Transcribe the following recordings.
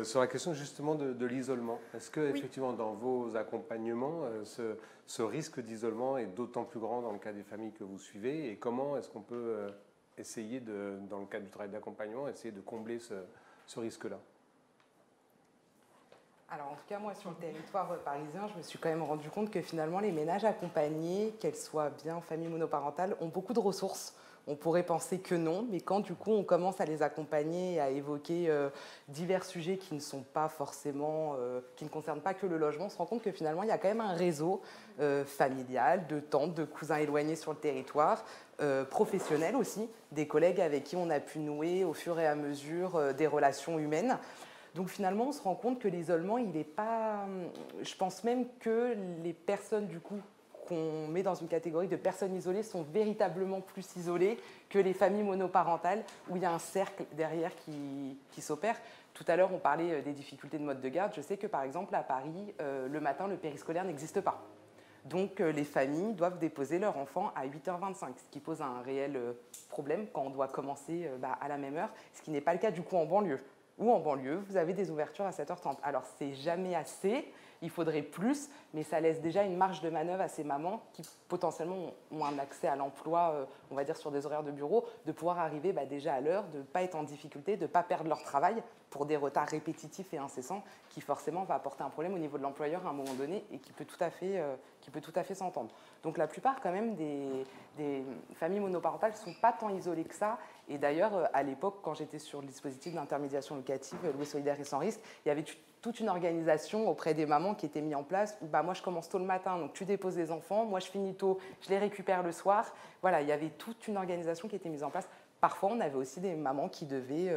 Sur la question justement de l'isolement, est-ce que effectivement dans vos accompagnements, ce risque d'isolement est d'autant plus grand dans le cas des familles que vous suivez, et comment est-ce qu'on peut essayer dans le cadre du travail d'accompagnement, essayer de combler ce risque-là? Alors en tout cas, moi sur le territoire parisien, je me suis quand même rendu compte que finalement les ménages accompagnés, qu'elles soient bien familles monoparentales, ont beaucoup de ressources. On pourrait penser que non, mais quand du coup on commence à les accompagner et à évoquer divers sujets qui ne sont pas forcément, qui ne concernent pas que le logement, on se rend compte que finalement il y a quand même un réseau familial, de tantes, de cousins éloignés sur le territoire, professionnels aussi, des collègues avec qui on a pu nouer au fur et à mesure des relations humaines. Donc finalement, on se rend compte que l'isolement, il n'est pas... Je pense même que les personnes, du coup, qu'on met dans une catégorie de personnes isolées sont véritablement plus isolées que les familles monoparentales, où il y a un cercle derrière qui s'opère. Tout à l'heure, on parlait des difficultés de mode de garde. Je sais que, par exemple, à Paris, le matin, le périscolaire n'existe pas. Donc, les familles doivent déposer leur enfant à 8h25, ce qui pose un réel problème quand on doit commencer à la même heure, ce qui n'est pas le cas, du coup, en banlieue. Ou en banlieue, vous avez des ouvertures à 7h30. Alors, c'est jamais assez, il faudrait plus, mais ça laisse déjà une marge de manœuvre à ces mamans qui potentiellement ont un accès à l'emploi, on va dire sur des horaires de bureau, de pouvoir arriver déjà à l'heure, de ne pas être en difficulté, de ne pas perdre leur travail pour des retards répétitifs et incessants, qui forcément va apporter un problème au niveau de l'employeur à un moment donné et qui peut tout à fait s'entendre. Donc la plupart quand même des familles monoparentales ne sont pas tant isolées que ça. Et d'ailleurs, à l'époque, quand j'étais sur le dispositif d'intermédiation locative, louer solidaire et sans risque, il y avait toute une organisation auprès des mamans qui était mise en place où moi je commence tôt le matin, donc tu déposes les enfants, moi je finis tôt, je les récupère le soir. Voilà, il y avait toute une organisation qui était mise en place. Parfois, on avait aussi des mamans qui devaient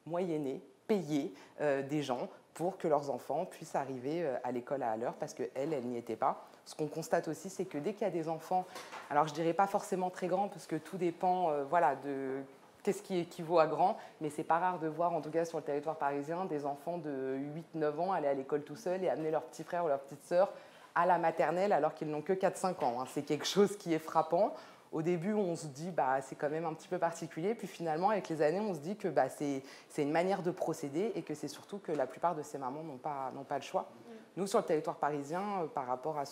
moyenner, payer des gens pour que leurs enfants puissent arriver à l'école à l'heure parce qu'elles n'y étaient pas. Ce qu'on constate aussi, c'est que dès qu'il y a des enfants, alors je ne dirais pas forcément très grands parce que tout dépend de qu'est-ce qui équivaut à grand, mais c'est pas rare de voir, en tout cas sur le territoire parisien, des enfants de 8-9 ans aller à l'école tout seuls et amener leur petit frère ou leur petite sœur à la maternelle alors qu'ils n'ont que 4-5 ans. C'est quelque chose qui est frappant. Au début, on se dit c'est quand même un petit peu particulier, puis finalement, avec les années, on se dit que c'est une manière de procéder et que c'est surtout que la plupart de ces mamans n'ont pas le choix. Nous, sur le territoire parisien, par rapport à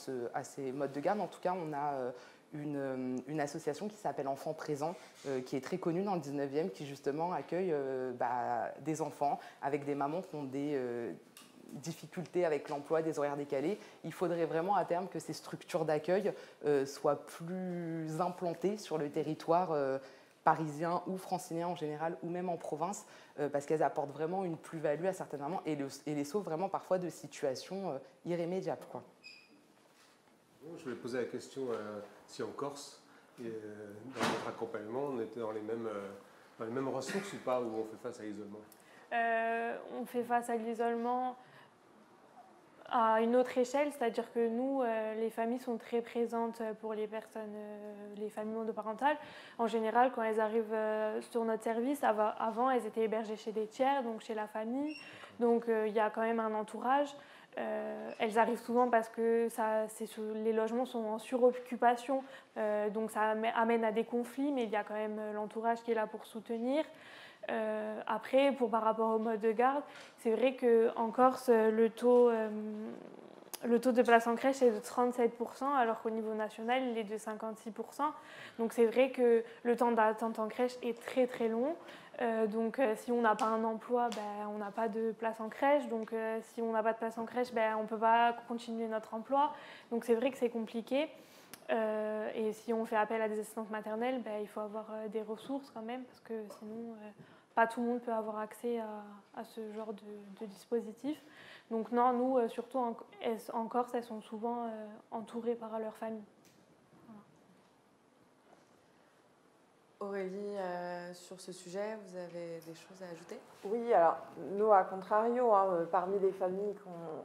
ces modes de garde, en tout cas, on a une association qui s'appelle Enfants Présents, qui est très connue dans le 19e, qui justement accueille des enfants avec des mamans qui ont des difficultés avec l'emploi, des horaires décalés. Il faudrait vraiment à terme que ces structures d'accueil soient plus implantées sur le territoire parisien ou francilien en général, ou même en province, parce qu'elles apportent vraiment une plus-value à certaines mamans et les sauvent vraiment parfois de situations irrémédiables, quoi. Je voulais poser la question si en Corse, dans notre accompagnement, on était dans les mêmes ressources ou pas, où on fait face à l'isolement? On fait face à l'isolement à une autre échelle, c'est-à-dire que nous, les familles sont très présentes pour les personnes, les familles monoparentales. En général, quand elles arrivent sur notre service, avant, elles étaient hébergées chez des tiers, donc chez la famille. Donc, il y a quand même un entourage. Elles arrivent souvent parce que les logements sont en suroccupation, donc ça amène à des conflits, mais il y a quand même l'entourage qui est là pour soutenir. Après, par rapport au mode de garde, c'est vrai qu'en Corse, le taux de place en crèche est de 37%, alors qu'au niveau national, il est de 56%. Donc c'est vrai que le temps d'attente en crèche est très très long. Donc si on n'a pas un emploi, on n'a pas de place en crèche. Donc si on n'a pas de place en crèche, on ne peut pas continuer notre emploi. Donc c'est vrai que c'est compliqué. Et si on fait appel à des assistantes maternelles, il faut avoir des ressources quand même, parce que sinon, pas tout le monde peut avoir accès à ce genre de dispositif. Donc non, nous, surtout en Corse, elles sont souvent entourées par leur famille. Voilà. Aurélie, sur ce sujet, vous avez des choses à ajouter? Oui, alors nous, à contrario, parmi les familles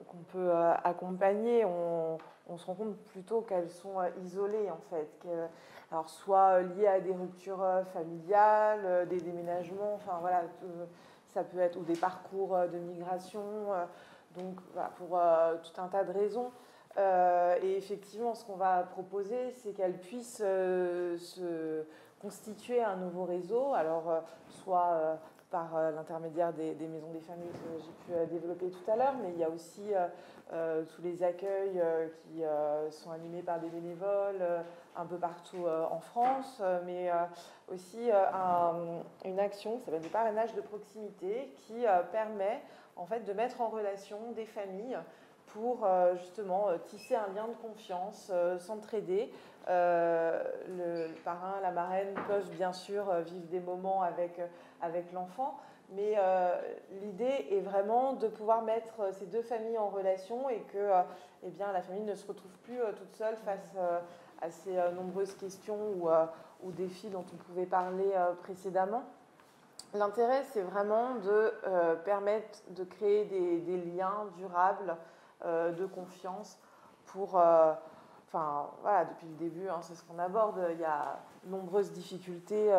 qu'on peut accompagner, on se rend compte plutôt qu'elles sont isolées en fait, alors soit liées à des ruptures familiales, des déménagements, enfin voilà, ça peut être ou des parcours de migration, donc voilà, pour tout un tas de raisons. Et effectivement, ce qu'on va proposer, c'est qu'elles puissent se constituer un nouveau réseau, alors soit par l'intermédiaire des maisons des familles que j'ai pu développer tout à l'heure, mais il y a aussi tous les accueils qui sont animés par des bénévoles un peu partout en France, mais aussi une action qui s'appelle le parrainage de proximité qui permet en fait de mettre en relation des familles pour justement tisser un lien de confiance, s'entraider. Le parrain, la marraine peuvent bien sûr vivre des moments avec l'enfant, mais l'idée est vraiment de pouvoir mettre ces deux familles en relation et que eh bien, la famille ne se retrouve plus toute seule face à ces nombreuses questions ou défis dont on pouvait parler précédemment. L'intérêt, c'est vraiment de permettre de créer des liens durables de confiance pour... Enfin, voilà, depuis le début, hein, c'est ce qu'on aborde. Il y a nombreuses difficultés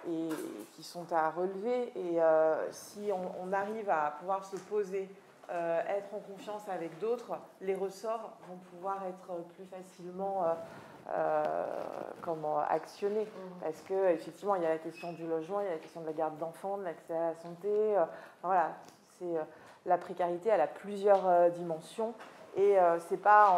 et qui sont à relever. Et si on arrive à pouvoir se poser, être en confiance avec d'autres, les ressorts vont pouvoir être plus facilement actionnés. Parce qu'effectivement, il y a la question du logement, il y a la question de la garde d'enfants, de l'accès à la santé. Voilà, la précarité, elle a plusieurs dimensions. Et ce n'est pas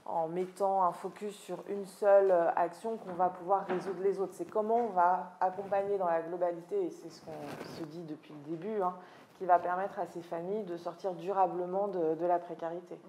en mettant un focus sur une seule action qu'on va pouvoir résoudre les autres. C'est comment on va accompagner dans la globalité, et c'est ce qu'on se dit depuis le début, hein, qui va permettre à ces familles de sortir durablement de la précarité.